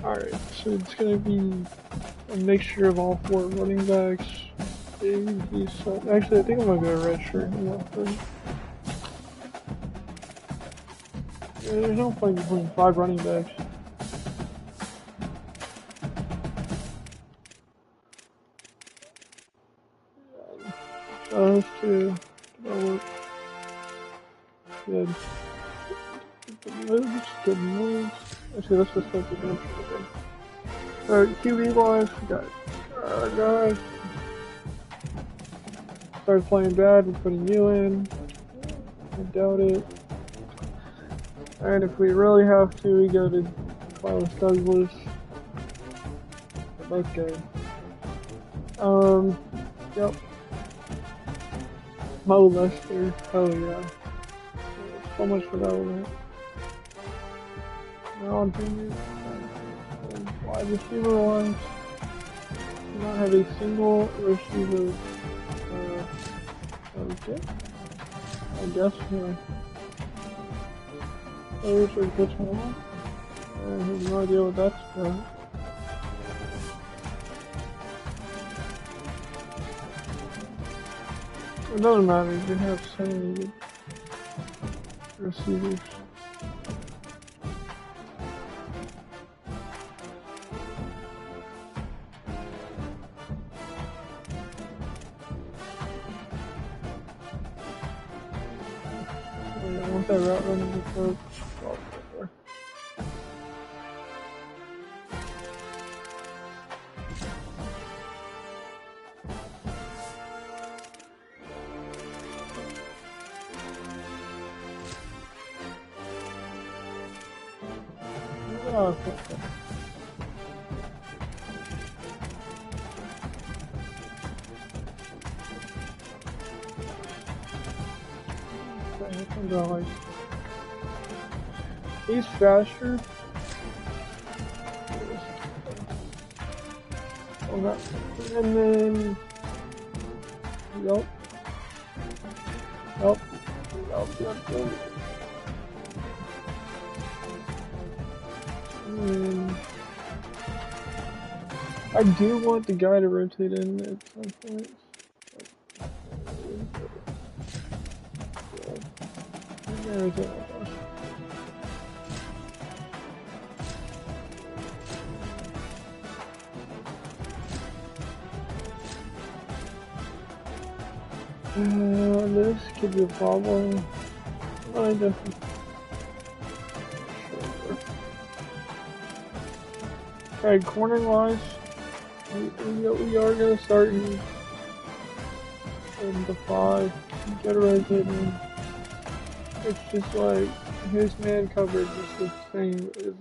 Alright, so it's gonna be a mixture of all four running backs. A, B, so actually, I think I'm gonna go red shirt. Yeah, there's no point between 5 running backs. So those two. Good. Good moves. Actually, let's just start the bench. Alright, QB wise, we got guys. Started playing bad, we're putting you in. I doubt it. And if we really have to, we go to Carlos Douglas. Okay. Yep. Mo Lester. Oh yeah. So much for that one. Now on junior. Wide receiver ones. Do not have a single receiver. Okay. I guess players are good one. I have no idea what that's about. It doesn't matter, you have so many good receivers. I want that route running the coach. Oh, okay. Like, he's faster. Oh, and then, yup. I do want the guy to rotate in at some point. This could be a problem. I definitely. Alright, corner wise, we are gonna start in the 5. Get a rotating. It's just like his man coverage is the same as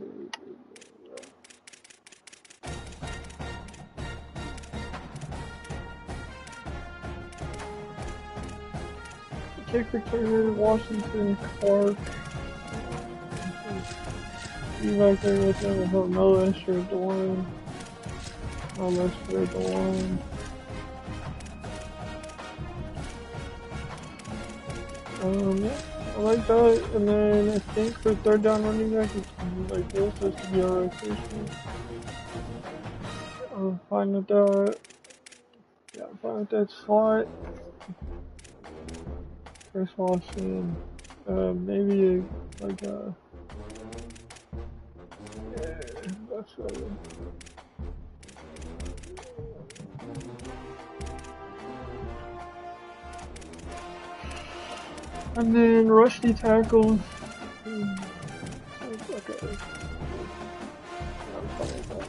kick returner, Washington, Clark. You back there with him, help no Lester at the 1. No Lester at the 1. Yeah, I like that. And then I think for third down running back, it's like this. This should be our rotation. I'm fine with that. Yeah, I'm fine with that slot. Chris Watson. Maybe like a. Yeah, that's right. And then rusty tackles. Okay. I'm fine with that.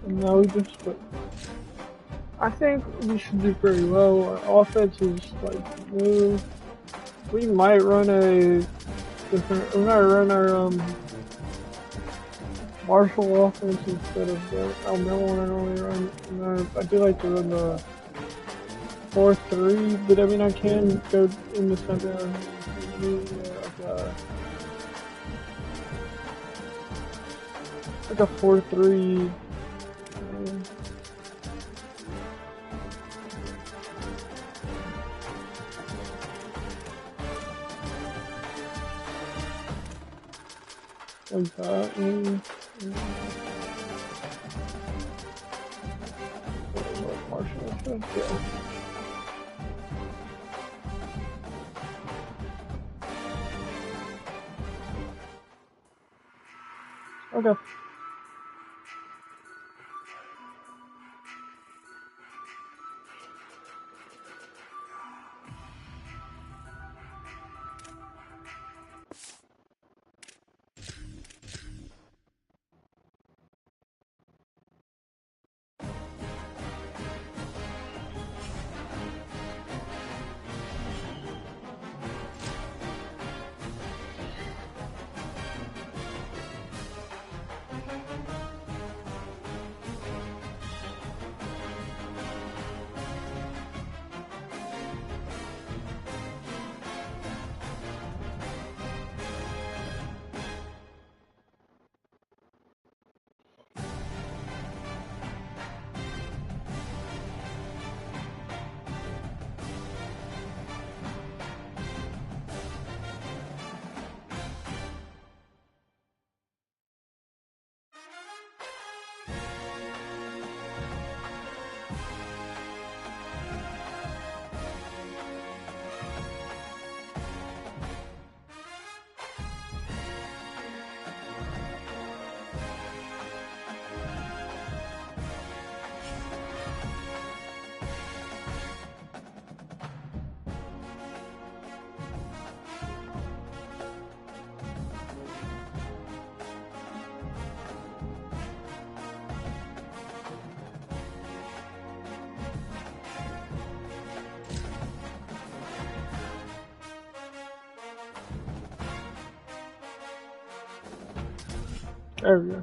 No, we just put. I think we should do pretty well. Our offense is like new. We might run a different. We might run our Marshall offense instead of the Alabama one I normally run. And I do like to run the 4-3, but I mean I can go in the center and like a 4-3. Like that. Marshall, yeah. Okay. There we go.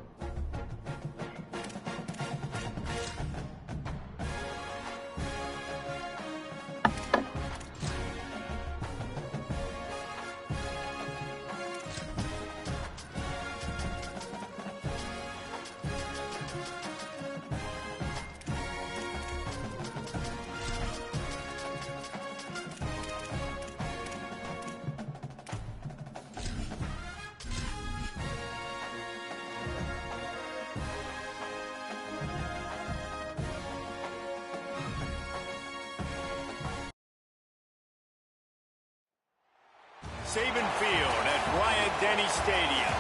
Saban Field at Bryant-Denny Stadium.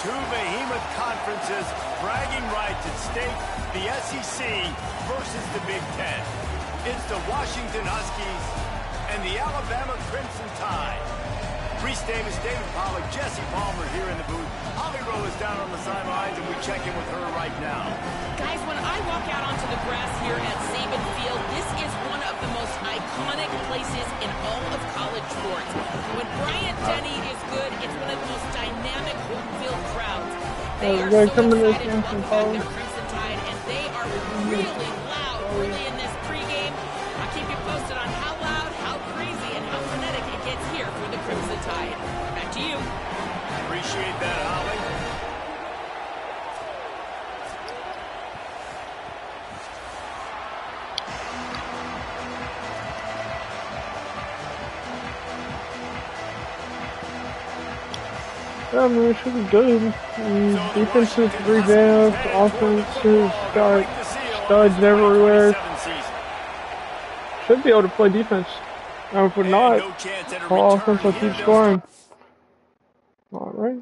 Two behemoth conferences, bragging rights at stake, the SEC versus the Big Ten. It's the Washington Huskies and the Alabama Crimson Tide. Reese Davis, David Pollack, Jesse Palmer here in the booth. Holly Rowe is down on the sidelines, and we check in with her right now. Guys, when I walk out onto the grass here at Saban Field, this is one of the most iconic places in all of college sports. When Bryant-Denny is good, it's one of the most dynamic home field crowds. They are so excited to welcome back their Crimson Tide, and they are really loud early in this pregame. I'll keep you posted on how loud, how crazy, and how frenetic it gets here for the Crimson Tide. Back to you. Appreciate that, Holly. Yeah, I mean, it should be good. Defense is revamped, offense has got studs everywhere. Should be able to play defense. Now, if we're not, our offense will keep scoring. Alright.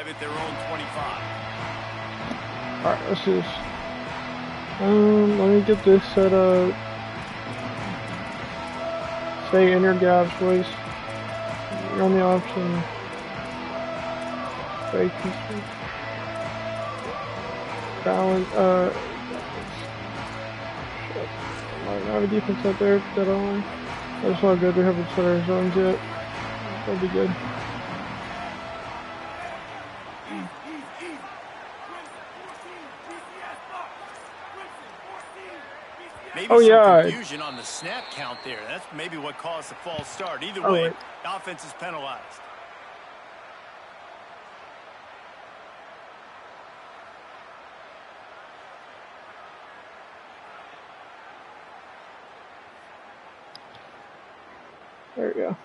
At their own 25. Alright, let's just Let me get this set up. Say inner gaps, please. You're on the option. Fake history. Balance, shit. Might not have a defense out there, dead on. That's all good, we haven't set our zones yet. That'll be good. Maybe Oh, some yeah. confusion on the snap count there. That's maybe what caused the false start. Either Oh, way, wait. the offense is penalized. There we go.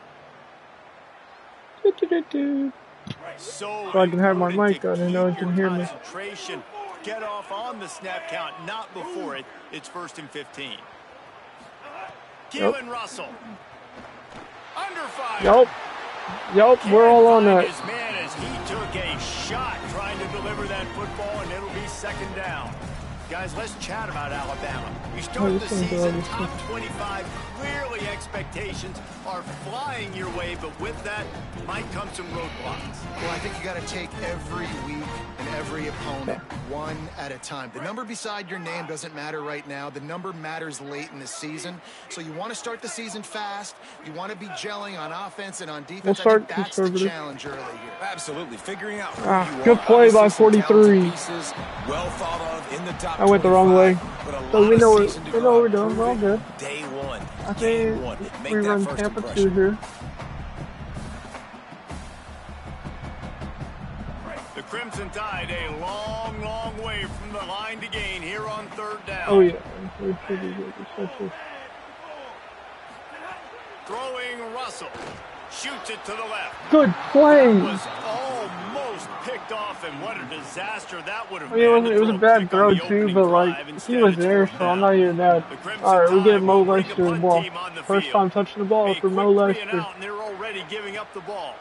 Do-do-do-do. So I can have my important mic to on and no one keep can your hear me. concentration. Get off on the snap count, not before it. It's 1st and 15. Keelan Russell. Under fire. Yup, we're all on that. His man as he took a shot trying to deliver that football, and it'll be 2nd down. Guys, let's chat about Alabama. You start the season top 25. Clearly, expectations are flying your way, but with that might come some roadblocks. Well, I think you got to take every week and every opponent one at a time. The number beside your name doesn't matter right now. The number matters late in the season. So you want to start the season fast. You want to be gelling on offense and on defense. We'll start I think that's the conservative. challenge early here. Absolutely. Figuring out who you Good are. play by Obviously, some 43. talented pieces, well thought of in the top I went the wrong way. 25, but a So lot we of know season to we go know what out we're doing. We're all proving good. Day one. I Game think one. Make we that run first Tampa 2 impression. here. The Crimson Tide a long, long way from the line to gain here on 3rd down. Oh yeah, we're pretty good, especially. Throwing Russell. Shoots it to the left. Good play. That was almost picked off, and what a disaster that would have I mean, been. it was a bad throw too, but like he was there, so I'm not even mad. All right, we get molested as well. First time touching the ball for molested. And they're already giving up the ball.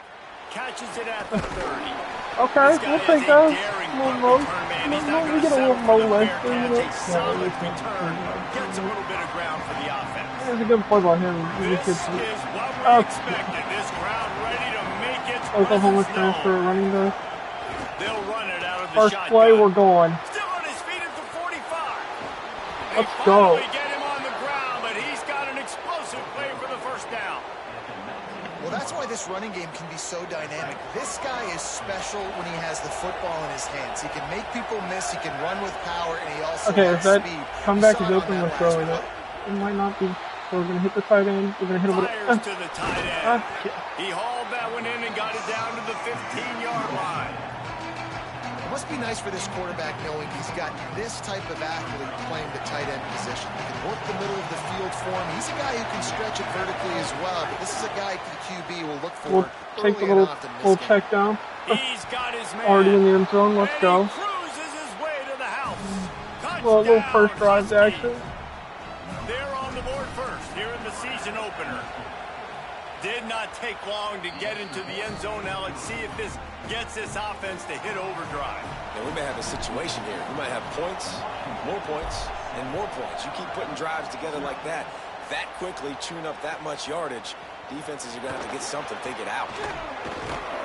Catches it at the 30. Okay, we'll take that. We get a little molested, you know. Gets a little bit of ground for the offense. It's a good play by him. He This just is gets what we expected. This crowd ready to make its Oklahoma presence transfer known. running back. They'll run it out of the First shotgun. play, we're going. Still on his feet at the 45. Let's go. They get him on the ground, but he's got an explosive play for the 1st down. Well, that's why this running game can be so dynamic. This guy is special when he has the football in his hands. He can make people miss, he can run with power, and he also If has that speed. comeback We is saw it open, on we're that throwing last it. play. It might not be. So we're going to hit the tight end. We're going to hit him with Fires it. to the tight end. He hauled that one in and got it down to the 15-yard line. It must be nice for this quarterback knowing he's got this type of athlete playing the tight end position. He can work the middle of the field for him. He's a guy who can stretch it vertically as well, but this is a guy the QB will look for We'll take the early little and often. check down. He's got his man. Already in the end zone. Let's And go. he cruises his way to the house. Well, a little Touchdown, first drive Husky. action. They're on the board first here in the season opener. Did not take long to get into the end zone. Now let's see if this gets this offense to hit overdrive. And we may have a situation here. We might have points, and more points. You keep putting drives together like that quickly, chewing up that much yardage, defenses are going to have to get something figured out.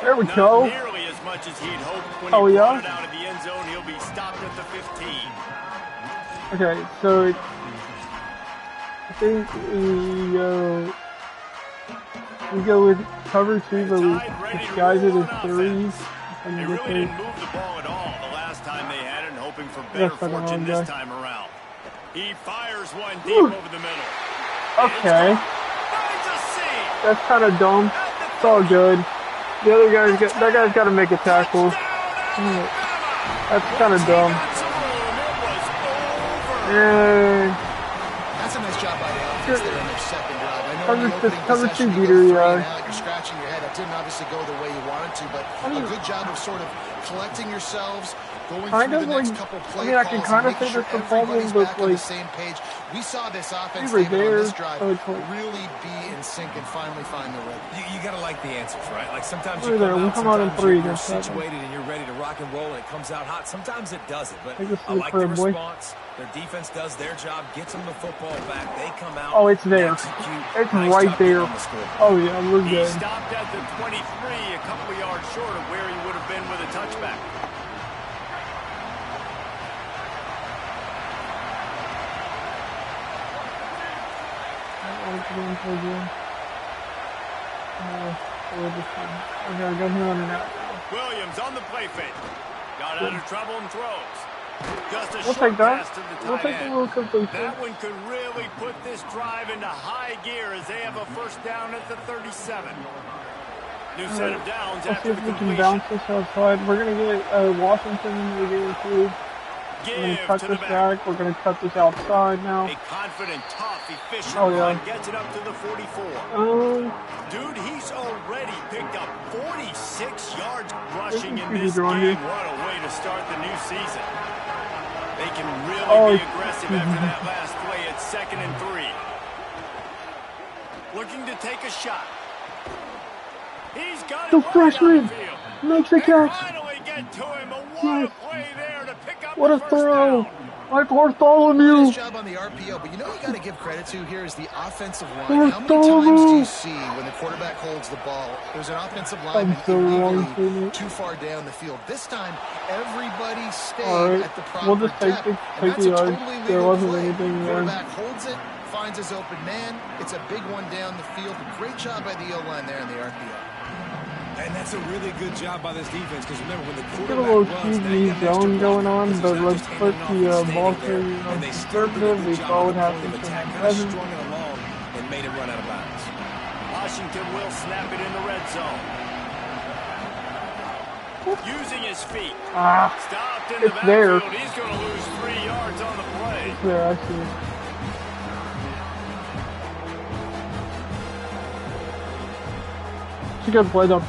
There we Not go. nearly as much as he'd hoped when Oh, he yeah? brought it out of the end zone. He'll be stopped at the 15. Okay, so I think we go with cover 2, but we disguise it as 3s. They really didn't move the ball at all the last time they had it, and hoping for better fortune this time around. He fires one deep over the middle. Okay, Finds a seam. that's kind of dumb. It's all good. The other that guy's got to make a tackle. That's kind of dumb. Yeah. That's a nice job by the offense there in their second drive. I know in the opening Cover possession, 2 you beater, go 3 and yeah. out, you're scratching your head. That didn't obviously go the way you wanted to, but a good job of sort of collecting yourselves, going kind through of the like, next couple I play mean, I can calls kind and of making say sure that's the problem, everybody's but back on the like, same page. We saw this offense, we were David, on there, this drive so it's like, really be in sync and finally find the rhythm. You got to like the answers, right? Like sometimes we you were there. come We out, come out in sometimes 3 you're against that. situated and you're ready to rock and roll and it comes out hot. Sometimes it doesn't, but Take this I to the like the crib, boy. response. Their defense does their job, gets them the football back. They come out. Oh, it's there. Execute. It's Nice right job getting there. on the scoreboard. Oh yeah, we're He good. stopped at the 23, a couple of yards short of where he would have been with a touchback. Okay, go here on that. Williams on the play fake. Got out of trouble and throws. Just a We'll short take that. pass to the We'll tight take the end. little completion. That one could really put this drive into high gear as they have a first down at the 37. New set of downs Let's see after if the we can completion. bounce this outside. We're going to get Washington in the game too. We're going to cut this back. We're going to cut this outside now. A confident, tough, efficient Oh, yeah. run gets it up to the 44. Dude, he's already picked up 46 yards rushing in this game. What a way to start the new season. They can really be aggressive after that last play at 2nd and 3. Looking to take a shot. He's got The it right freshman on the field. makes a They catch. finally get to him, but what Yes. a play there to pick up What the a first throw. down. Like Bartholomew. Nice job on the RPO, but you know you got to give credit to here is the offensive line. How many times do Bartholomew. you see when the quarterback holds the ball, there's an offensive I'm lineman so wrong, illegally Timmy. too far down the field. This time, everybody stayed Alright, at the proper we'll just take depth, the- and take that's the a yards. totally There legal wasn't play. anything there. Quarterback holds it, finds his open man. It's a big one down the field. Great job by the O-line there in the RPO. And that's a really good job by this defense because remember when the Get a quarterback little runs, now you QB got an extra zone going blocker, on, because but he's not let's just put handing the off, he's ball standing there, to and they still did a conservative. good We job saw of what the happened point of to attack, kind of Evans. strung it along and made him run out of bounds. Washington will snap it in the red zone. Using his feet. Stopped in the It's there. backfield. He's going to lose 3 yards on the play. There, I see. It's a good play though.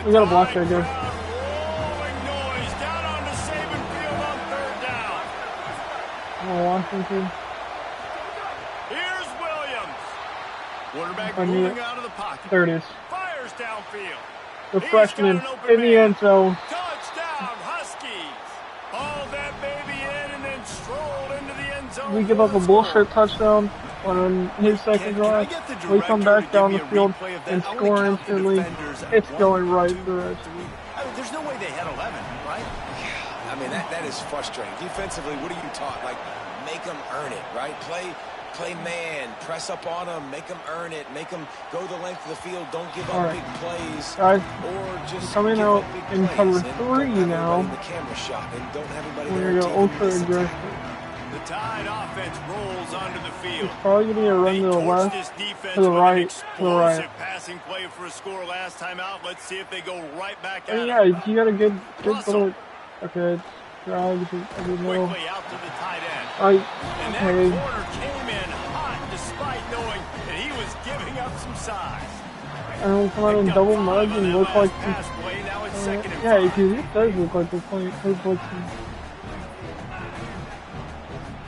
We got a block there, guys. Rolling noise down onto Saban Field on 3rd down. Oh, Washington. Here's Williams. Quarterback I need moving it. out of the pocket. There it is. Fires downfield. The He's freshman got an open in the man. end zone. Touchdown, Huskies. Hauled that baby in and then strolled into the end zone. We give up a bullshit touchdown on his second drive. We come back down the field and score instantly. It's going right through us. I mean, there's no way they had 11, right? I mean, that is frustrating. Defensively, what are you taught? Like, make them earn it, right? Play man, press up on them, make them earn it, make them go the length of the field, don't give up big plays, Guys, or just coming give out up big in plays cover and 3 don't have now. anybody in the camera shot and don't have anybody We're there gonna go taking ultra this attack. aggressive. The Tide offense rolls onto the field. It's probably gonna be a run They to the torched left, this defense to the with an right, to the right. explosive passing play for a score last time out. Let's see if they go right back at And it. yeah, you got a good Russell. bullet. Okay, drive to the middle. Quickly out to the tight end. Alright, And that okay. corner came in hot despite knowing that he was giving up some size. And we'll come out and Picked up double 5 mud on and that look like last pass play. Now it's 2nd and yeah, 5. because it does look like they're playing. They're blitzing.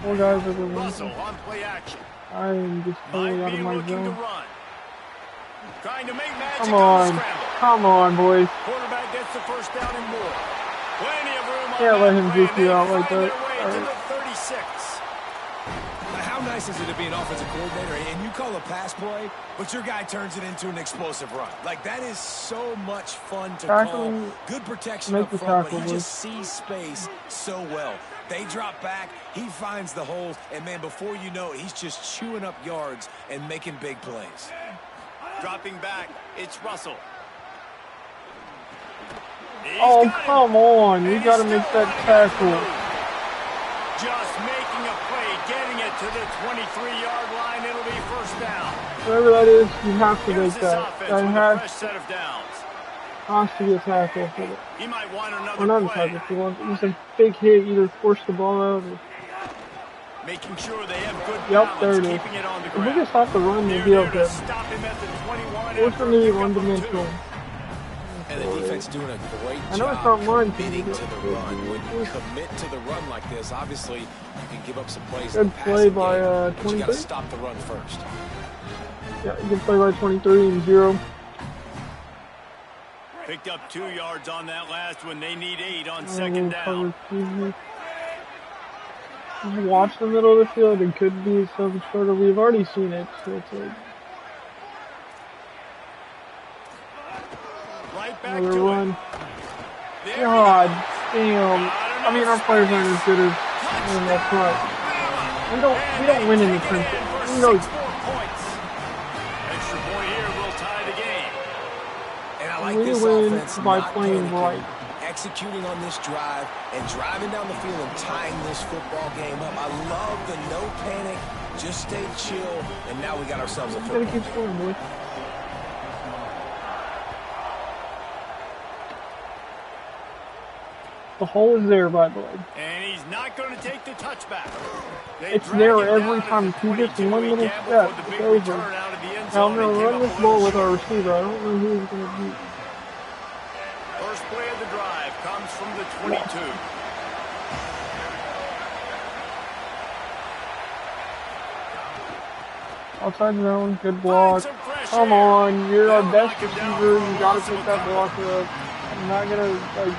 4 guys over Russell one. on play action. I am just totally Might out be of my looking to zone. run. Trying to make magic Come on the on, scramble. come on, boys. Quarterback gets the first down and more. Plenty of room on Can't let that him play, juke and you they out like find that. their way to Alright. the 36. How nice is it to be an offensive coordinator and you call a pass play, but your guy turns it into an explosive run? Like, that is so much fun to Tackle call. him. Good protection Make up the front, tackle, but he boys. just sees space so well. They drop back, he finds the holes, and man, before you know it, he's just chewing up yards and making big plays. Dropping back, it's Russell. He's Oh, got him. come on. You And got to he's make still that running tackle. out of the loop. Just making a play, getting it to the 23-yard line. It'll be first down. Whatever that is, you have to Here's make this that. offense That with a has fresh set of downs. to be a tackle for it. He might want Or another not a play. tackle. If you want just a big hit, either force the ball out or. Making sure they have good Yep, there balance, it is. keeping it on the If we ground. can stop the run, we'll They're be there okay. to stop him at the 21 What's after the a new pickup one of 2. dimensional? And the defense doing a great I know it's job not mine. committing to the run. When you commit to the run like this, obviously you can give up some plays. Good play by 23. But you got to stop the run first. Yeah, you can play by 23 and 0. Picked up 2 yards on that last one. They need 8 on second down. Watch the middle of the field. It could be some sort of. We've already seen it. So it's like Right back another to run. It. God damn. I mean, our players aren't as good as up front. We don't win in the trenches. We know. Extra point here will tie the game. And I like We this win offense by not playing panicking, right. executing on this drive and driving down the field and tying this football game up. I love the no panic, just stay chill, and now we got ourselves a We gotta football. keep scoring, boy. The hole is there, by the way. And he's not going to take the touchback. It's there every time. He gets one little step, it's over. Now I'm going to run this ball with our receiver. I don't know who he's going to beat. First play of the drive comes from the 22. Outside zone, good block. Come on, you're our best receiver. You got to pick that block up. I'm not going to, like...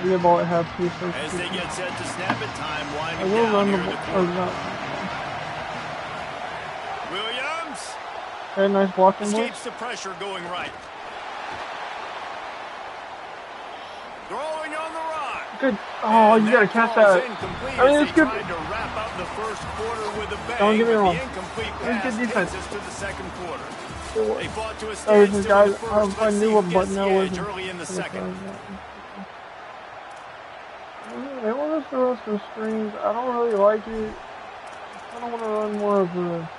The ball at half two. As they get set to snap it, time I winding will run down the near ball. the Or quarter. not. Williams Okay, nice blocking, boy. escapes the pressure going right. Throwing on the run. Good. Oh, you gotta catch that. I mean, it's good. Tried to wrap up the first quarter with a bang, Don't get me but wrong. the incomplete It's pass good defense. takes us to the second quarter. They fought to a Oh, this standstill guy, in the first. I Let's knew see what who button gets that the was. edge early in the second. They want us to run some screens. I don't really like it. I don't want to run more of a...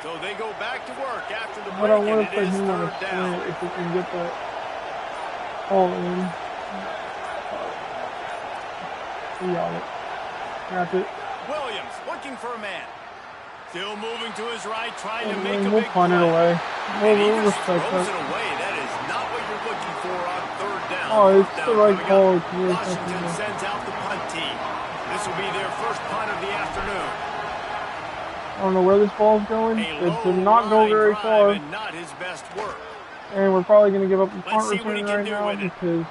So they go back to work after the But I break, want and to it play is him on a third down. slant if we can get that all in. We got it. Wrap it. Williams looking for a man. Still moving to his right, trying to make And a we'll big punt it play. away. And he We'll just respect throws it that. away. That is not what you're looking for on third down. Oh, it's Fourth the down right coming call. up. It's really Washington tough to do. sends out the punt team. This will be their first punt of the afternoon. I don't know where this ball's going. A It did low not go line very drive far. and not his best work. And we're probably going to give up a Let's punt see what he return can right do now with it. because,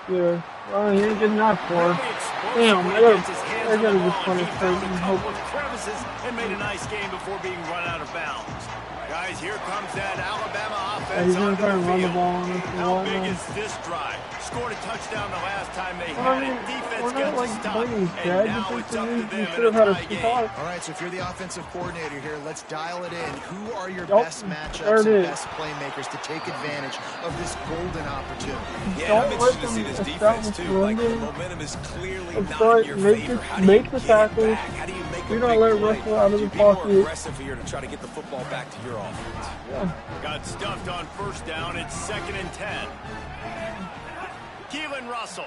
he ain't getting that far. Really explosive Damn, when I he gotta gets his hands just on the ball, punish and he found Creighton a and couple hope. of crevices and made a nice game before being run out of bounds. Guys, here comes that Alabama offense he's gonna onto try the and run the field. ball on us a How lot big now. is this drive? Scored a touchdown the last time they Well, had I mean, it. Defense we're not gets like a stop, blaming and Dad. now You it's up to think them you should in have a had a tie game. spot. All right, so if you're the offensive coordinator here, let's dial it in. Who are your Yup, best there matchups it and is. best playmakers to take advantage of this golden opportunity? Yeah, I'm Don't let interested to see them this defense establish too. the Like the run game. momentum is clearly Up not front, in your make favor. it- How do you make the get it tackles. back? How do you make Do a not big let play? Russell out of Do the you be more pocket. aggressive here to try to get the football back to your offense? Yeah. Got stuffed on first down. It's 2nd and 10. Keelan Russell.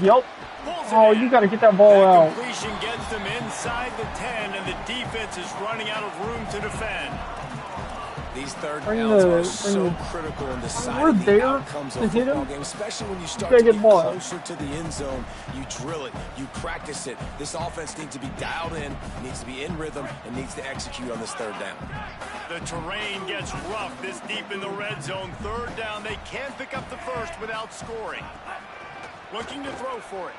Yelp. Pulls it Oh, in. you got to get that ball That out. completion gets them inside the 10, and the defense is running out of room to defend. These third Bring downs the- are bring so the- critical in we're deciding the there outcomes to of hit football him. game, especially when you start gotta to get get the ball out. closer to the end zone. You drill it, you practice it. This offense needs to be dialed in, needs to be in rhythm, and needs to execute on this third down. The terrain gets rough this deep in the red zone. Third down, they can't pick up the first without scoring. Looking to throw for it.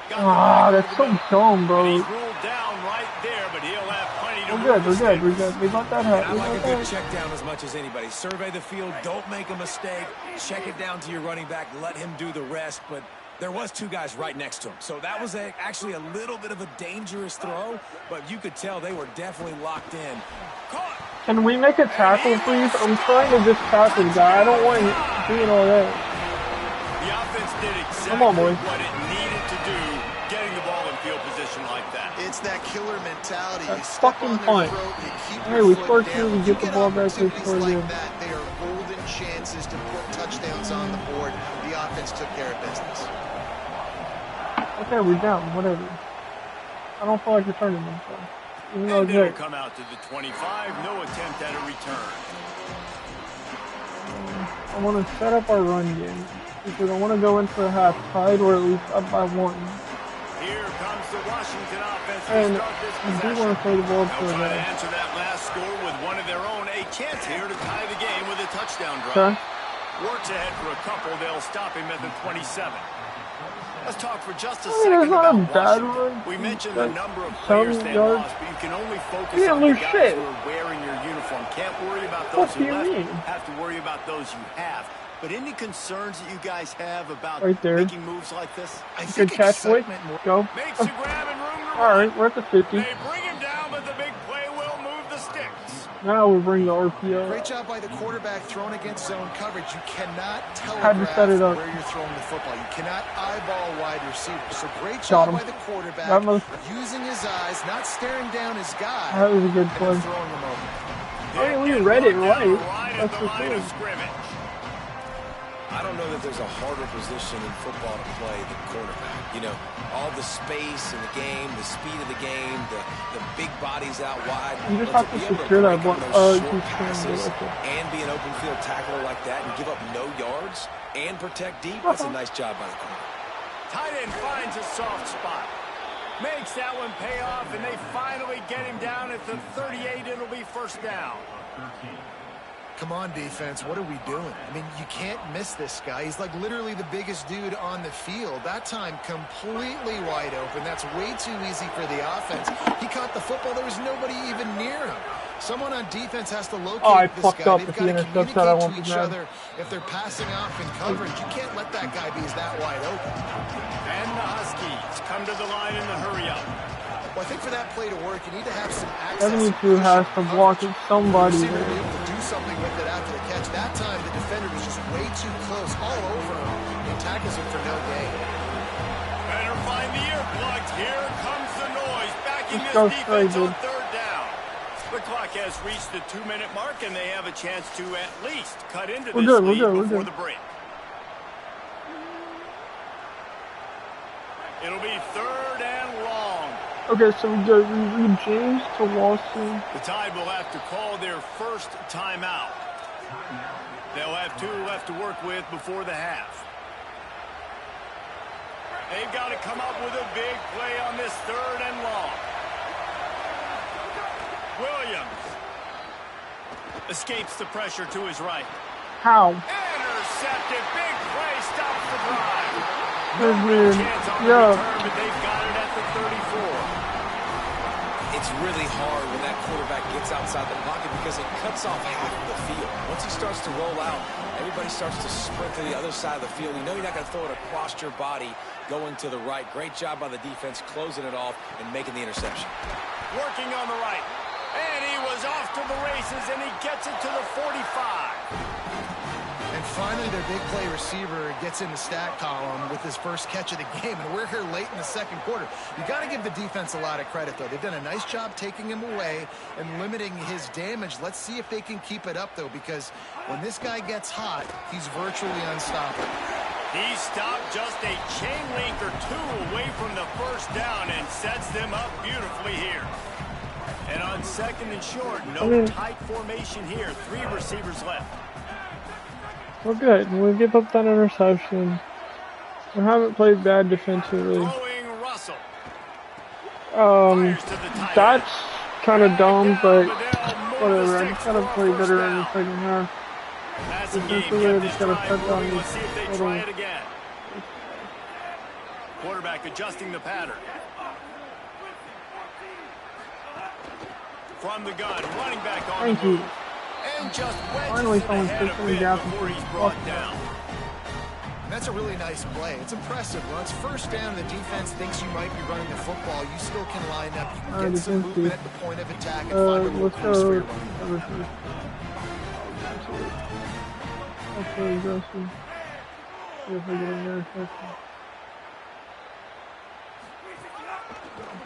Got the Ah, back that's over so the middle. dumb, And bro. he's ruled down right there, but he'll have plenty to We're move good. the We're good. We're sticks. good. We let that And I happen. like a good check down as much as anybody. Survey the field, don't make a mistake, check it down to your running back, let him do the rest. But there was two guys right next to him. So that was actually a little bit of a dangerous throw, but you could tell they were definitely locked in. Caught. Can we make a tackle, please? I'm trying to just tackle the guy. I don't want him doing all that. The offense did exactly Come on, boy. what it needed to do, getting the ball in field position like that. It's that killer mentality. That You step fucking on their punt. throat, you keep Hey, your we foot scored down. two, we You get the get ball back, we opportunities score like again. that. They are golden chances to put touchdowns on the board. The offense took care of business. Okay, we're down. Whatever. I don't feel like returning them. So. Even though And it's it'll great. come out to the 25. No attempt at a return. I want to set up our run game because I want to go into the half tied or at least up by 1. Here comes the Washington offense to And start this I do possession. want to play the ball They'll for try to that. answer that last score with one of their own. A chance here to tie the game with a touchdown drive. Okay. Works ahead for a couple. They'll stop him at the 27. Let's talk for just a I mean, second it's not a about bad Washington. run. We mentioned the number of Some players they yards. lost, but you can only focus You didn't on the lose guys shit. who are wearing your uniform. Can't worry about What those do who you left. mean? Have to worry about those you have. But any concerns that you guys have about Right there. making moves like this? I Good think catch, boy. excitement more. Go. Makes a grab and room to All run. right, we're at the 50. They bring him down, but the big play will move the sticks. Now we bring the RPO. Great job by the quarterback throwing against zone coverage. You cannot Had to set it telegraph up. where you're throwing the football. You cannot eyeball wide receivers. So great Got job him. by the quarterback, That was- using his eyes, not staring down his guy, That was a good and play. then throwing him over. I mean, we read it right. Right at That's the the line of thing. scrimmage. I don't know that there's a harder position in football to play than quarterback. You know, all the space in the game, the speed of the game, the big bodies out wide. You just But have be to able secure that break ball. on Oh, those he's short trying to do passes it. and be an open field tackler like that and give up no yards and protect deep, that's a nice job by the corner. Tight end finds a soft spot. Makes that one pay off, and they finally get him down at the 38. It'll be first down. Come on, defense. What are we doing? I mean, you can't miss this guy. He's like literally the biggest dude on the field. That time, completely wide open. That's way too easy for the offense. He caught the football. There was nobody even near him. Someone on defense has to locate I this fucked guy. up They've if got he to intercepts that, I communicate won't to be each mad. other if they're passing off in coverage. You can't let that guy be that wide open. And the Huskies come to the line in the hurry-up. Well, I think for that play to work, you need to have some access. 72 has to block it. Somebody Receiver to be there. able to do something with it after the catch. That time, the defender was just way too close, all over him. He tackles him for no gain. Better find the earplugs. Here comes the noise. Backing Let's this go defense straight, on dude. third down. The clock has reached the 2-minute mark, and they have a chance to at least cut into We're this good, we're lead good, we're before good. the break. It'll be third and long. Okay, so we go. We read James to Lawson. The Tide will have to call their first timeout. They'll have 2 left to work with before the half. They've got to come up with a big play on this third and long. Williams escapes the pressure to his right. How? Intercepted. Big play. Stops the drive. That's weird. Chance on the Yeah. return, but they've got it at the 34. It's really hard when that quarterback gets outside the pocket because it cuts off half of the field. Once he starts to roll out, everybody starts to sprint to the other side of the field. You know you're not going to throw it across your body going to the right. Great job by the defense closing it off and making the interception. Working on the right. And he was off to the races, and he gets it to the 45. And finally, their big play receiver gets in the stat column with his first catch of the game. And we're here late in the second quarter. You got to give the defense a lot of credit, though. They've done a nice job taking him away and limiting his damage. Let's see if they can keep it up, though, because when this guy gets hot, he's virtually unstoppable. He stopped just a chain link or 2 away from the first down and sets them up beautifully here. And on second and short, no tight formation here. 3 receivers left. We're good. We give up that interception. We haven't played bad defensively. Throwing Russell. That's kind of dumb, but whatever. I just gotta play better in the second half. Defensively, I just gotta cut down Let's see if they these try little. it again. Quarterback adjusting the pattern. From the gun, running back on Thank the you. move. And just Finally, wedges it someone's ahead a fixing the bit gap before and he's fuck brought that. down. And that's a really nice play. It's impressive. When it's first down and the defense thinks you might be running the football, you still can line up. You can get some movement at the point of attack and find a little Let's crease for go. your run. That's really aggressive. See if we get in there.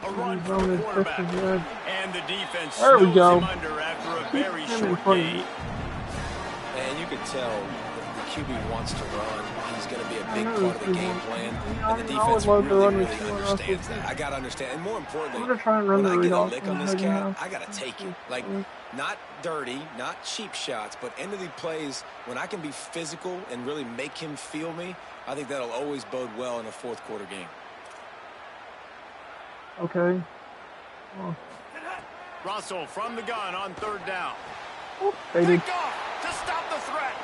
A run for the quarterback. And the defense There we snows go. him under after a very Him in short front of gain. you. And you could tell the QB wants to run. is going to be a big part of the game plan, and the I would defense love to really, run really with understands that. I got to understand, and more importantly, I'm gonna try and run when the I read get a off lick in on the this second cat, half. I got to take it. Like, not dirty, not cheap shots, but end of the plays, when I can be physical and really make him feel me, I think that'll always bode well in a fourth quarter game. Okay. Oh. Russell from the gun on third down. Faded. Picked off to stop the threat.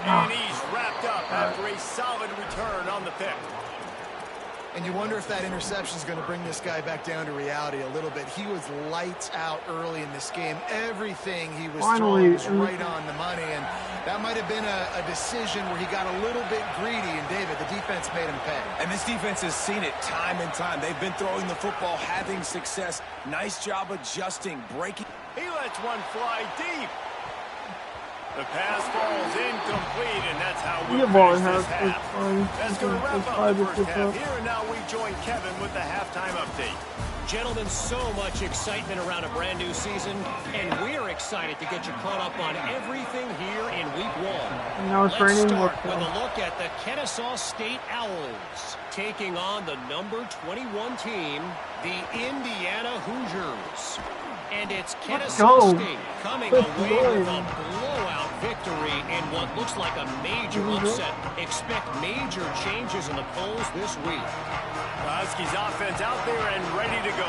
And he's wrapped up after a solid return on the pick. And you wonder if that interception is going to bring this guy back down to reality a little bit. He was lights out early in this game. Everything he was throwing was right on the money, and that might have been a decision where he got a little bit greedy, and David, the defense made him pay. And this defense has seen it time and time. They've been throwing the football, having success. Nice job adjusting, breaking. He lets one fly deep. The pass falls incomplete, and that's how we finish this half. That's going to wrap up the first half here, and now we join Kevin with the halftime update. Gentlemen, so much excitement around a brand new season, and we're excited to get you caught up on everything here in week one. Now it's raining. Let's start with a look at the Kennesaw State Owls, taking on the number 21 team, the Indiana Hoosiers. And it's Kennesaw State coming away with a blowout victory in what looks like a major upset. Expect major changes in the polls this week. Huskies offense out there and ready to go.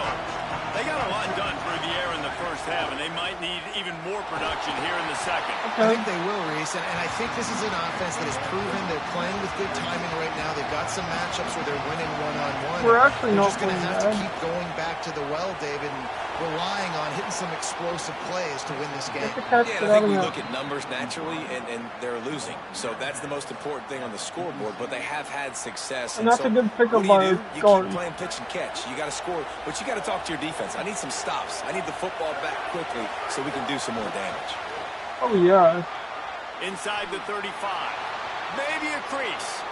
They got a lot done through the air in the first half, and they might need even more production here in the second. I think they will, Reese, and I think this is an offense that has proven they're playing with good timing right now. They've got some matchups where they're winning one-on-one. We're actually they're not just going to have bad. to keep going back to the well, David, and relying on hitting some explosive plays to win this game. Yeah, I think we look at numbers naturally, and they're losing. So that's the most important thing on the scoreboard, but they have had success. And that's so a good pickup what by do? You guard. keep playing pitch and catch. You got to score, but you got to talk to your defense. I need some stops. I need the football back quickly so we can do some more damage. Oh, yeah. Inside the 35. Maybe a crease.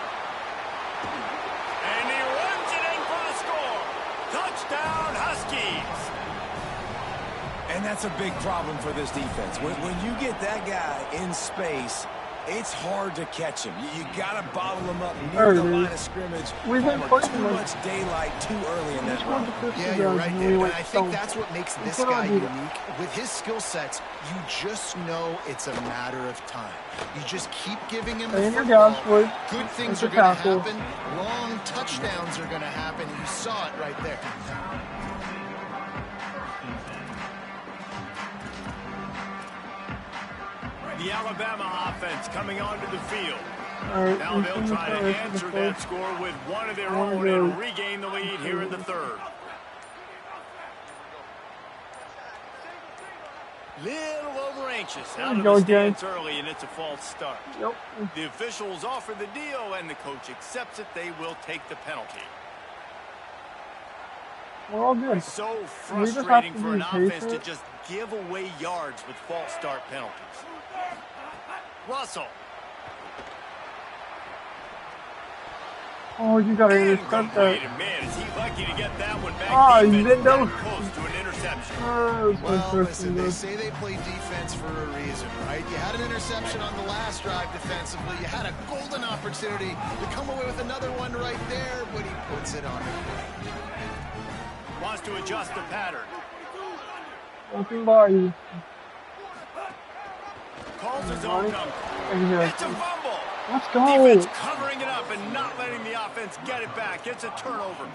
And he runs it in for the score. Touchdown, Huskies. And that's a big problem for this defense. When you get that guy in space, it's hard to catch him. You got to bottle him up near the line of scrimmage. We've been playing too much daylight too early in that run. Yeah, you're right, David. And I think that's what makes this guy unique. With his skill sets, you just know it's a matter of time. You just keep giving him the football. Good things are going to happen. Long touchdowns are going to happen. You saw it right there. The Alabama offense coming onto the field. Right, now they'll try to answer that score with one of their own and regain the lead here in the third. Little over anxious out of the stance early, and it's a false start. Yep. The officials offer the deal, and the coach accepts it. They will take the penalty. We're all good. So frustrating for an offense to just give away yards with false start penalties. Russell. Oh, you gotta intercept that. Man, is he lucky to get that one back? Oh, you didn't know. Close to an interception. Well, listen, they say they play defense for a reason, right? You had an interception on the last drive defensively. You had a golden opportunity to come away with another one right there, but he puts it on the plate. Wants to adjust the pattern. Nothing by you. Calls his own number. It's a fumble. Let's go. Defense covering it up and not letting the offense get it back. It's a turnover.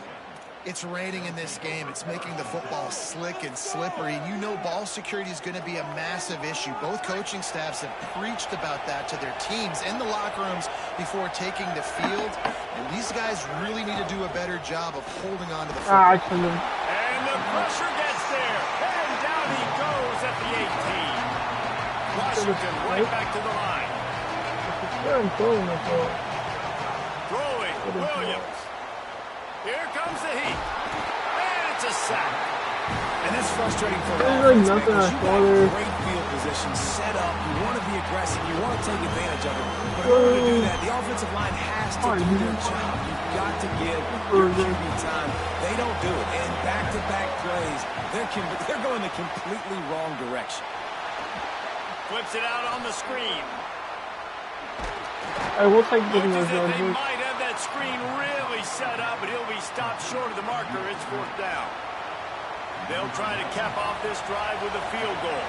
It's raining in this game. It's making the football slick and slippery. And you know ball security is going to be a massive issue. Both coaching staffs have preached about that to their teams in the locker rooms before taking the field. And these guys really need to do a better job of holding on to the football. And the pressure gets there. And down he goes at the 18. Washington right back to the line. Throwing, Williams. Here comes the heat. And it's a sack. And that's frustrating for an offense because you got great field position set up. You want to be aggressive. You want to take advantage of it. But in order to do that, the offensive line has to do their job. You've got to give your QB time. They don't do it. And back-to-back plays, they're going the completely wrong direction. Flips it out on the screen. I will take Looks getting as those if yards. they might have that screen really set up, but he'll be stopped short of the marker. It's 4th down. They'll try to cap off this drive with a field goal.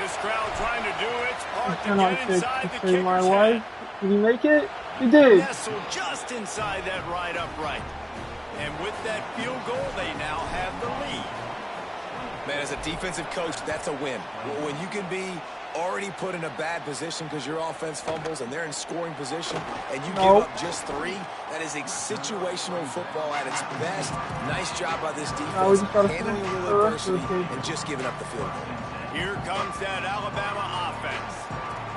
This crowd trying to do its part to get inside the kicker's head. Did he make it? He did. Nestled just inside that right upright. And with that field goal, they now have the lead. Man, as a defensive coach, that's a win. When you can be already put in a bad position because your offense fumbles and they're in scoring position and you give up just 3, that is a situational football at its best. Nice job by this defense, handling a little adversity and just giving up the field goal. Here comes that Alabama offense.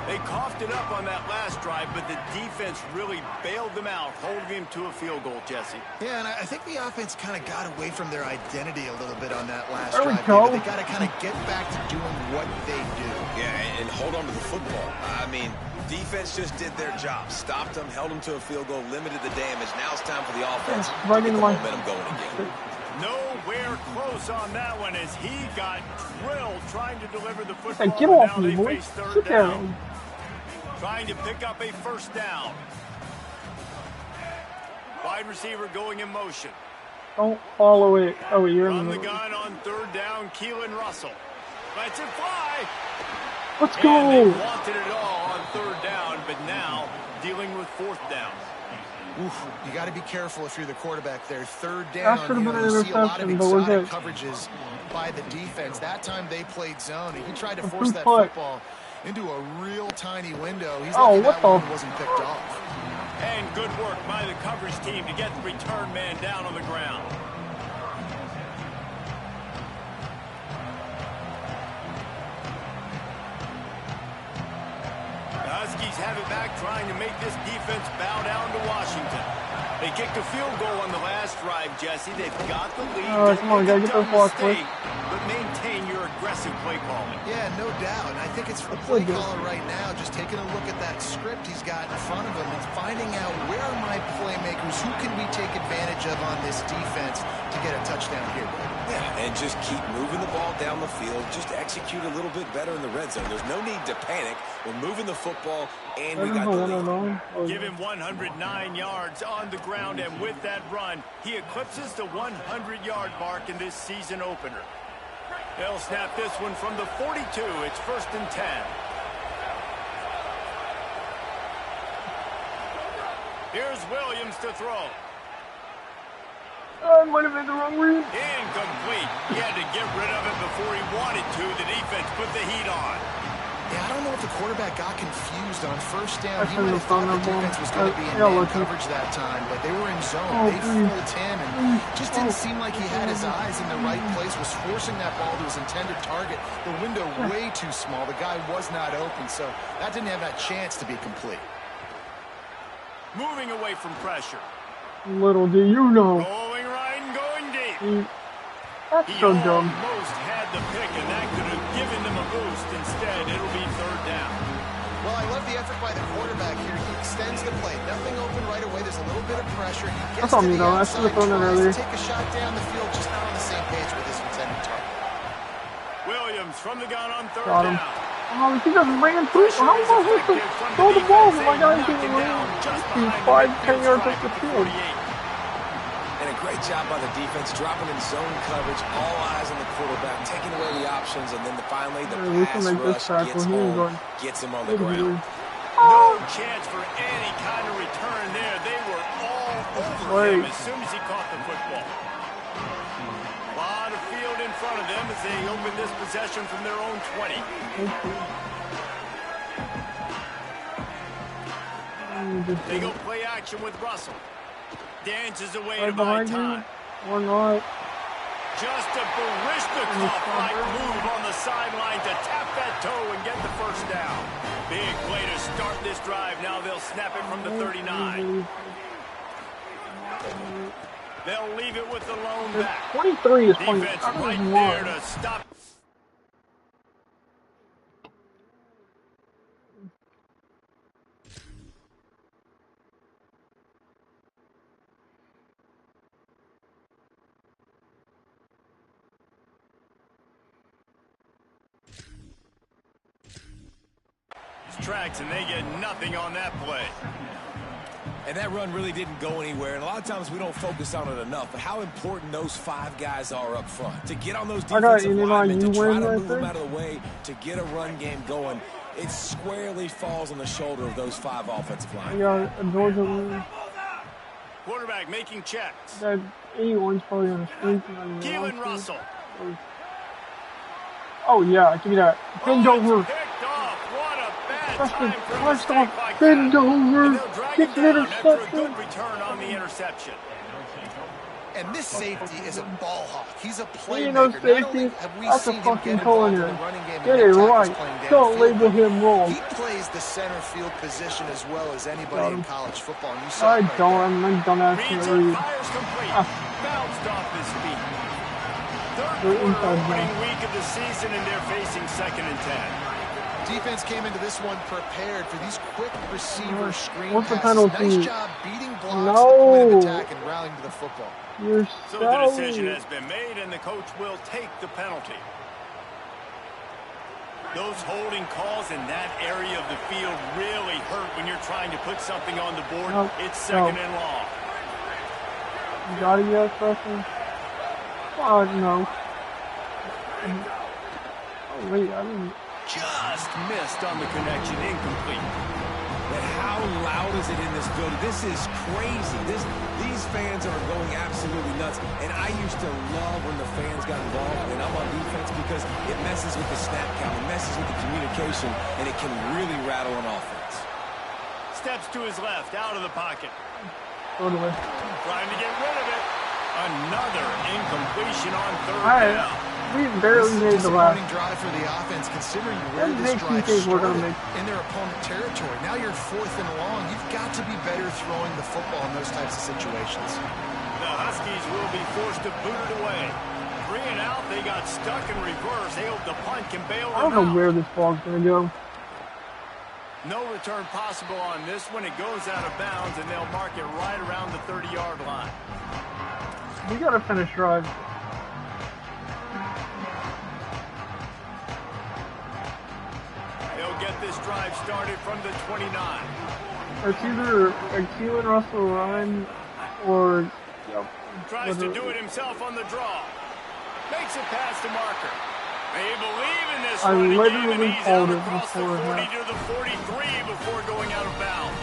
They coughed it up on that last drive, but the defense really bailed them out, holding him to a field goal, Jesse. Yeah, and I think the offense kind of got away from their identity a little bit on that last There we drive. go. They got to kind of get back to doing what they do. Yeah, and hold on to the football. I mean, defense just did their job. Stopped them, held them to a field goal, limited the damage. Now it's time for the offense to get the momentum going again. Nowhere close on that one as he got drilled trying to deliver the football. Hey, get off now me, they boy. face 3rd Sit down. down. Trying to pick up a 1st down. Wide receiver going in motion. Don't follow it. Oh, you're in From the the middle. gun on 3rd down, Keelan Russell. Lets it fly. Let's And go. they wanted it all on 3rd down, but now dealing with 4th down. Oof, you got to be careful if you're the quarterback there. 3rd down. That should have been an You see a lot of interception, but was exotic it? coverages by the defense. That time they played zone, and he tried to A force free that putt. football into a real tiny window. He's Oh, lucky what that the- one wasn't picked off. And good work by the coverage team to get the return man down on the ground. The Huskies have it back, trying to make this defense bow down to Washington. They kicked a field goal on the last drive, Jesse. They've got the lead. Oh, come on, gotta Don't get make a those blocks, dumb boy. mistake, but maintain your aggressive play calling. Yeah, no doubt. And I think it's the play caller right now just taking a look at that script he's got in front of him and finding out where are my playmakers, who can we take advantage of on this defense to get a touchdown here. Yeah, and just keep moving the ball down the field. Just execute a little bit better in the red zone. There's no need to panic. We're moving the football, and we got the lead. Give him 109 yards on the ground, and with that run, he eclipses the 100-yard mark in this season opener. They'll snap this one from the 42. It's 1st and 10. Here's Williams to throw. Oh, it might have been the wrong read. Incomplete. He had to get rid of it before he wanted to. The defense put the heat on. Yeah, I don't know if the quarterback got confused on 1st down. I He shouldn't might have have thought thrown the that ball. defense was going to be in Yeah, man look. coverage that time, but they were in zone. Oh, They please. fooled him and just didn't seem like he had his eyes in the right place, was forcing that ball to his intended target. The window way too small. The guy was not open, so that didn't have that chance to be complete. Moving away from pressure. Little do you know. Going right and going deep. That's He so dumb. almost had the pick, and that could have given them a boost. Instead, it'll be 3rd down. Well, I love the effort by the quarterback here. He extends the play. Nothing open right away. There's a little bit of pressure. He gets That's on to me, the though. I should have outside, thrown that tries earlier. to take a shot down the field, just not on the same page with his intended target. Williams from the gun on 3rd Got him. down. Oh, he just ran through. How am I supposed to throw the ball when my guy's getting ran? He's 5-10 yards up the field. And a great job by the defense, dropping in zone coverage, all eyes on the quarterback, taking away the options, and then finally the Yeah, we can pass make this rush tackle. gets He ain't home, going. gets him on the ground. No chance for any kind of return there. They were all over him as soon as he caught the football. A lot of field in front of them as they open this possession from their own 20. They go play action with Russell. Dances away to buy time. Or not. Just a Barishnikov-like move on the sideline to tap that toe and get the 1st down. Big way to start this drive. Now they'll snap it from the 39. They'll leave it with the lone back. 23 is funny. Defense I don't right even there want. to stop. Tracks, and they get nothing on that play. And that run really didn't go anywhere. And a lot of times we don't focus on it enough. But how important those 5 guys are up front. To get on those defensive linemen, to try to move them out of the way, to get a run game going, it squarely falls on the shoulder of those 5 offensive linemen. Yeah, Georgia win. Quarterback making checks. That 81's probably on the street. Keelan Russell. Oh, yeah, give me that. Bend over. Picked off. What a bad Preston, time for a first mistake off, like bend that. over. And they'll drag Get him the down after a interception. good return on the interception. And this safety is a ball hawk. He's a You know, playmaker. Not only safety, have we that's a seen him fucking get involved in the culinary. running game Get and it attackers right. playing Don't downfield, label him wrong. he plays the center field position as well as anybody in college football. And you saw I it right don't. there. I'm dumbass. Reads Read. it, fires complete. Bounced off his feet. Third They're quarter inside opening now. week of the season, and they're facing 2nd and 10. Defense came into this one prepared for these quick receiver screen What's the passes. penalty? Nice job beating blocks No. at the point of attack and rallying to the football. You're So the decision so... has been made, and the coach will take the penalty. Those holding calls in that area of the field really hurt when you're trying to put something on the board. No. It's 2nd and long. You got it yet, Preston? Oh, no. Oh, wait, I didn't... Just missed on the connection, incomplete. But how loud is it in this building? This is crazy. These fans are going absolutely nuts. And I used to love when the fans got involved and I'm on defense because it messes with the snap count, it messes with the communication, and it can really rattle an offense. Steps to his left, out of the pocket. Totally. Trying to get rid of it. Another incompletion on 3rd Alright. down. We barely made the last. Disappointing drive for the offense, considering where What this makes you drive think we're started gonna make- in their opponent territory. Now you're 4th and long. You've got to be better throwing the football in those types of situations. The Huskies will be forced to boot it away. 3 and out, they got stuck in reverse. They hope the punt can bail I don't them know out. where this ball's gonna go. No return possible on this one. It goes out of bounds, and they'll mark it right around the 30-yard line. We gotta finish drive. They'll get this drive started from the 29. It's either a Keelan Russell run or... Yep. Tries to do it himself on the draw. Makes it past the marker. They believe in this I running game, literally and he's called out it across the before 40 that. to the 43 before going out of bounds.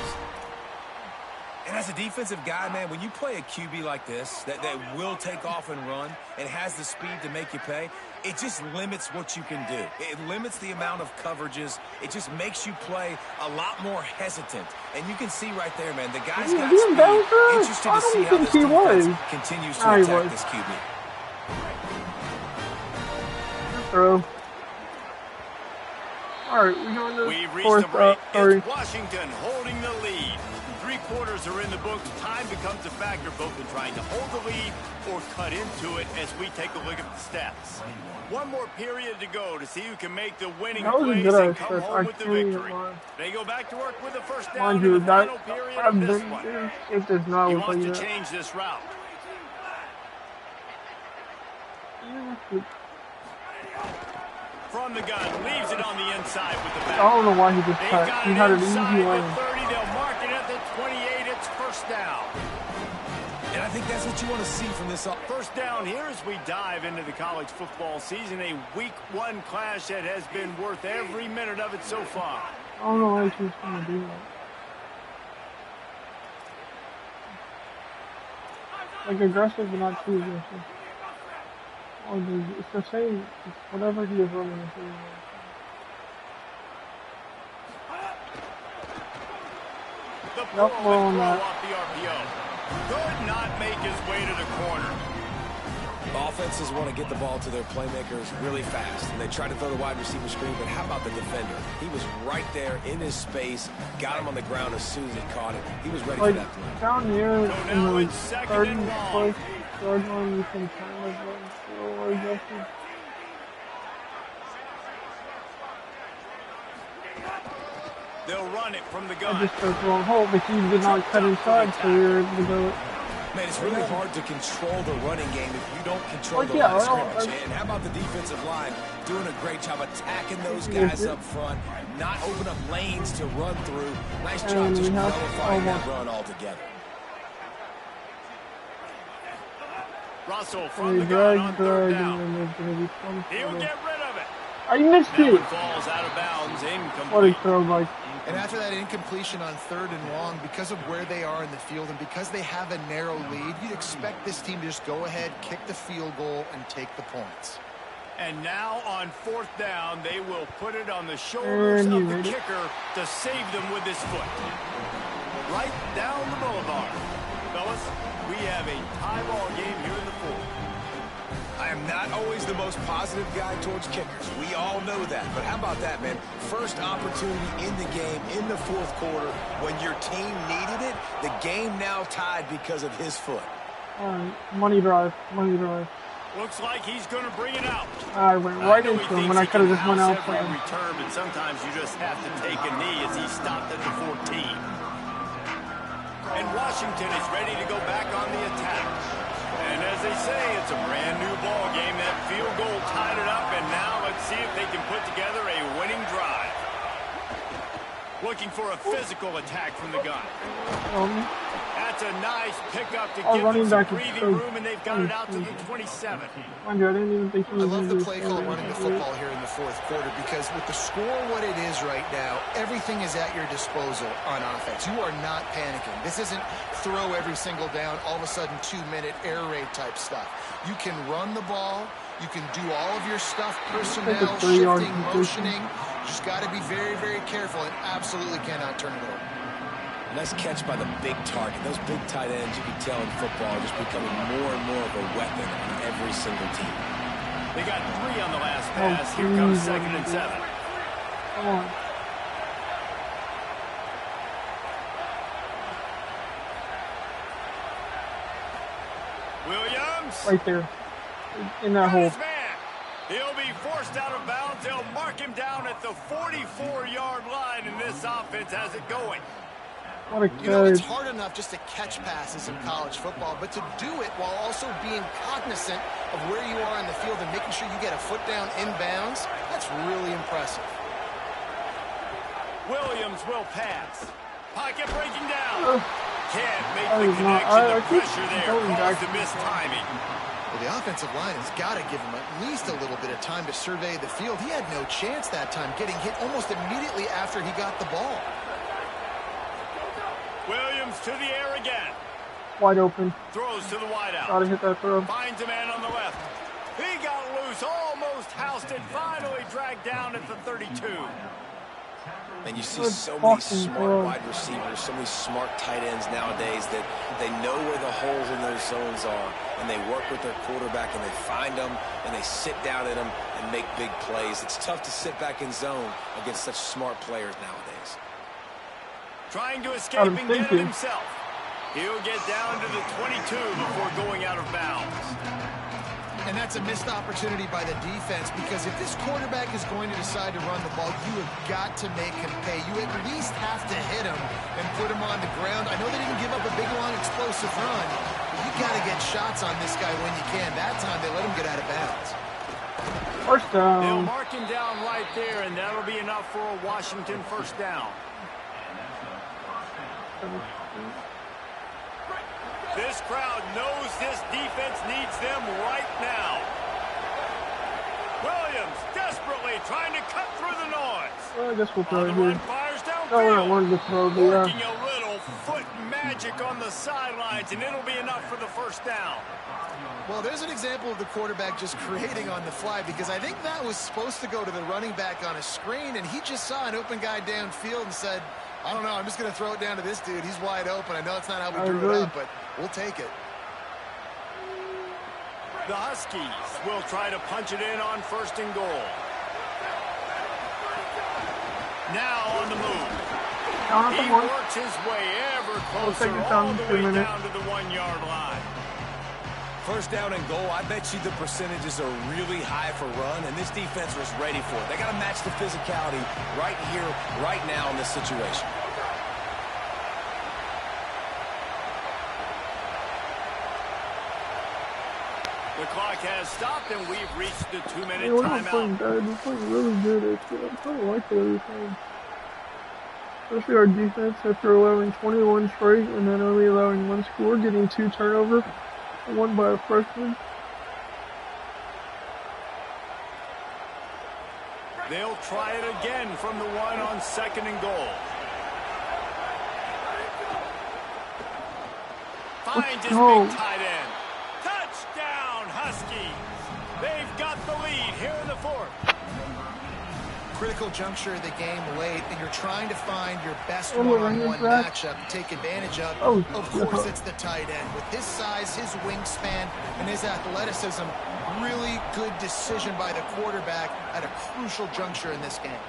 And as a defensive guy, man, when you play a QB like this, that will take off and run and has the speed to make you pay, it just limits what you can do. It limits the amount of coverages. It just makes you play a lot more hesitant. And you can see right there, man, the guy's got He bounced speed. up. Interested I to don't see how think this he defense was. continues Ah, to he attack was. this QB. Throw. Alright, we're going to We've reached fourth the break. sorry. It's Washington holding the lead. 3 quarters are in the books. Time becomes a factor both in trying to hold the lead or cut into it as we take a look at the stats. One more period to go to see who can make the winning That was a plays good and effort. come home I with the can't even victory. lie. They go back to work with the first down Mind in you, the that final period I've of this been one. it does not He look wants like to that. change this route. From the gun, leaves it on the inside with the back. I don't know why he just They've cut. got He it had an inside easy the lane. 30. They'll mark it at the 28. It's first down. And I think that's what you want to see from this. First down here as we dive into the college football season. A week 1 clash that has been worth every minute of it so far. I don't know why he's going to do that. Like aggressive, but not too aggressive. Or it's the same. It's whatever he is running. It's The Yep, pull we're and on throw that. off the RPO. Could not make his way to the corner. Offenses want to get the ball to their playmakers really fast, and they try to throw the wide receiver screen, but how about the defender? He was right there in his space, got him on the ground as soon as he caught it. He was ready for like that play. down here now in it's the second third and long. place, third one, you can kind of feel more aggressive. They'll run it from the I gun. just took the wrong hole, but he did not cut inside, so we were able to do it. Man, it's really hard to control the running game if you don't control the line of scrimmage. And how about the defensive line doing a great job attacking those guys up front, not open up lanes to run through. Nice job just nullifying that run altogether. Russell from the gun on third down. He'll get rid of it. I missed it. Falls out of bounds, incomplete. What a throw, Mike. And after that incompletion on 3rd and long, because of where they are in the field and because they have a narrow lead, you'd expect this team to just go ahead, kick the field goal, and take the points. And now on 4th down, they will put it on the shoulders of the kicker to save them with his foot. Right down the boulevard. Fellas, we have a tie ball game here in the 4th. I am not always the most positive guy towards kickers. We all know that. But how about that, man? First opportunity in the game, in the 4th quarter, when your team needed it, the game now tied because of his foot. Money drive. Money drive. Looks like he's going to bring it out. I went right into him when I could have just went outside. Return, but sometimes you just have to take a knee as he stopped at the 14. And Washington is ready to go back on the attack. And as they say, it's a brand new ball game. That field goal tied it up, and now let's see if they can put together a winning drive. Looking for a physical attack from the gun. That's a nice pickup to give them some breathing room, and they've got it out to the 27. I didn't even think I love the play call running the football here in the 4th quarter because with the score what it is right now, everything is at your disposal on offense. You are not panicking. This isn't throw every single down, all of a sudden 2-minute air raid type stuff. You can run the ball. You can do all of your stuff, personnel, shifting, motioning. You just got to be very, very careful and absolutely cannot turn it over. Nice catch by the big target. Those big tight ends, you can tell in football, are just becoming more and more of a weapon on every single team. They got 3 on the last pass. Here comes 2nd and 7. Come on. Williams. Right there. In that hole. He'll be forced out of bounds. They'll mark him down at the 44-yard line, and this offense has it going. What a you know, it's hard enough just to catch passes in college football, but to do it while also being cognizant of where you are in the field and making sure you get a foot down inbounds, that's really impressive. Williams will pass. Pocket breaking down. Can't make the connection. The pressure there caused the missed timing. Well, the offensive line has got to give him at least a little bit of time to survey the field. He had no chance that time, getting hit almost immediately after he got the ball. Williams to the air again. Wide open. Throws to the wideout. Gotta hit that throw. Finds a man on the left. He got loose, almost housed it, finally dragged down at the 32. And you see so many smart wide receivers, so many smart tight ends nowadays that they know where the holes in those zones are, and they work with their quarterback, and they find them, and they sit down in them and make big plays. It's tough to sit back in zone against such smart players nowadays. Trying to escape and get it himself. He'll get down to the 22 before going out of bounds. And that's a missed opportunity by the defense because if this quarterback is going to decide to run the ball, you have got to make him pay. You at least have to hit him and put him on the ground. I know they didn't give up a big, long, explosive run, but you got to get shots on this guy when you can. That time they let him get out of bounds. First down. They'll mark him down right there, and that'll be enough for a Washington first down. This crowd knows this defense needs them right now. Williams desperately trying to cut through the noise. I guess we'll throw it here. here. Fires downfield. No, I wanted to throw the Working a little foot magic on the sidelines, and it'll be enough for the first down. Well, there's an example of the quarterback just creating on the fly because I think that was supposed to go to the running back on a screen, and he just saw an open guy downfield and said, I don't know, I'm just going to throw it down to this dude. He's wide open. I know it's not how we drew it up, but we'll take it. The Huskies will try to punch it in on 1st and goal. Now on the move. He works his way ever closer all the way down to the 1-yard line. 1st down and goal, I bet you the percentages are really high for run, and this defense was ready for it. They got to match the physicality right here, right now in this situation. The clock has stopped, and we've reached the 2-minute Hey, we're not playing timeout. bad. We're playing really good. Actually, I'm kind of liking everything. Especially our defense after allowing 21 straight and then only allowing one score, getting 2 turnovers, one by a freshman. They'll try it again from the one on 2nd and goal. Finds his big tight end. Touchdown, Huskies. They've got the lead here in the 4th. Critical juncture of the game late, and you're trying to find your best one-on-one matchup to take advantage of. Of course, it's the tight end. With his size, his wingspan, and his athleticism, really good decision by the quarterback at a crucial juncture in this game.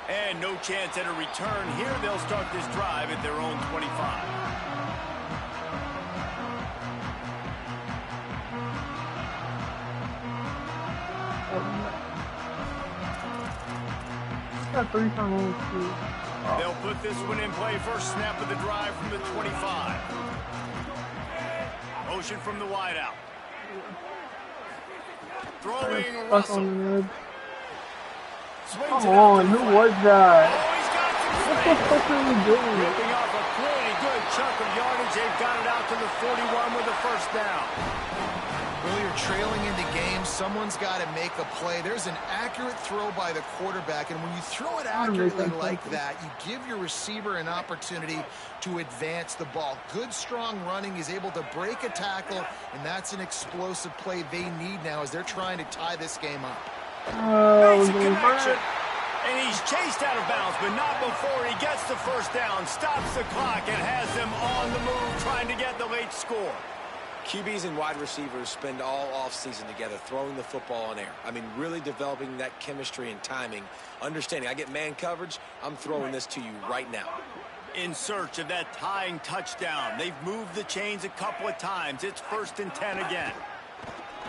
And no chance at a return here. They'll start this drive at their own 25. They'll put this one in play. First snap of the drive from the 25. Motion from the wideout. Throwing Russell. Come on, who was that? Oh, he's got some what the fuck are we doing? Ripping off a pretty good chunk of yardage. They've got it out to the 41 with a first down. Well, you're trailing in the game. Someone's got to make a play. There's an accurate throw by the quarterback, and when you throw it accurately like that, you give your receiver an opportunity to advance the ball. Good, strong running. He's able to break a tackle, and that's an explosive play they need now as they're trying to tie this game up. Makes a connection. And he's chased out of bounds, but not before he gets the first down, stops the clock, and has them on the move trying to get the late score. QBs and wide receivers spend all offseason together throwing the football in air. I mean, really developing that chemistry and timing. Understanding, I get man coverage, I'm throwing this to you right now. In search of that tying touchdown. They've moved the chains a couple of times. It's 1st and 10 again.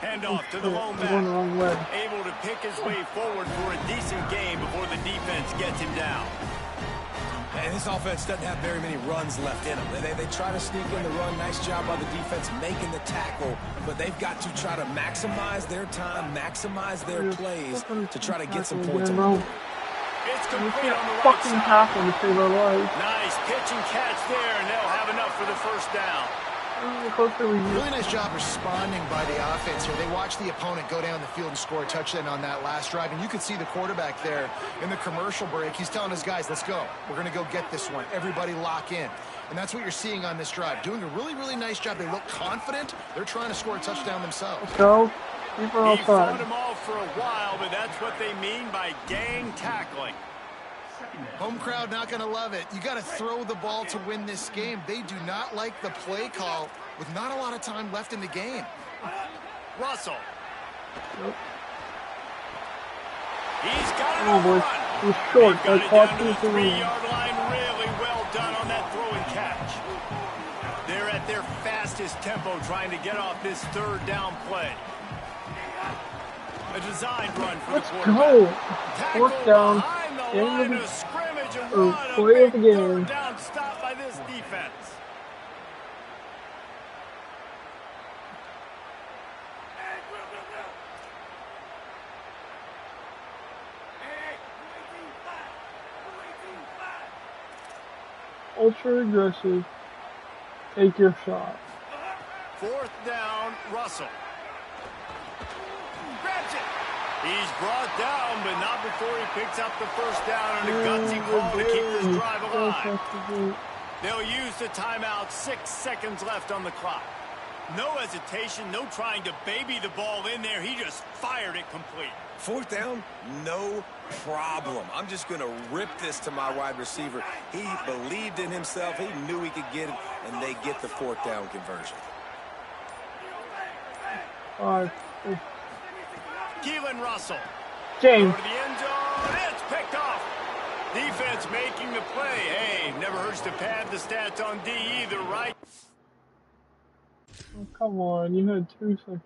Handoff to the lone back. Able to pick his way forward for a decent game before the defense gets him down. And this offense doesn't have very many runs left in them. They try to sneak in the run. Nice job by the defense making the tackle. But they've got to try to maximize their time, maximize their plays to try to get some points on the board. It's complete on the right side. Nice pitch and catch there, and they'll have enough for the first down. Really nice job responding by the offense here. They watched the opponent go down the field and score a touchdown on that last drive, and you could see the quarterback there in the commercial break. He's telling his guys, let's go. We're going to go get this one. Everybody lock in. And that's what you're seeing on this drive. Doing a really, really nice job. They look confident. They're trying to score a touchdown themselves. Let's go. He fought them all for a while, but that's what they mean by gang tackling. Home crowd not going to love it. You got to throw the ball to win this game. They do not like the play call with not a lot of time left in the game. Russell. Nope. He's got it on the run. He's short. Got it down to the 3-yard line. Really well done on that throw and catch. They're at their fastest tempo trying to get off this 3rd down play. A designed run for the quarterback. Go. 4th down. Line of scrimmage and play of the game. 3rd down stop by this defense. Ultra aggressive. Take your shot. 4th down, Russell. Grabs it. He's brought down, but not before he picks up the first down and a gutsy call to keep this drive alive. They'll use the timeout. 6 seconds left on the clock. No hesitation, no trying to baby the ball in there. He just fired it complete. 4th down, no problem. I'm just going to rip this to my wide receiver. He believed in himself. He knew he could get it, and they get the 4th down conversion. Keelan Russell. James. Over to the end zone. It's picked off. Defense making the play. Hey, never hurts to pad the stats on D either, right? Oh, come on. You had 2 seconds.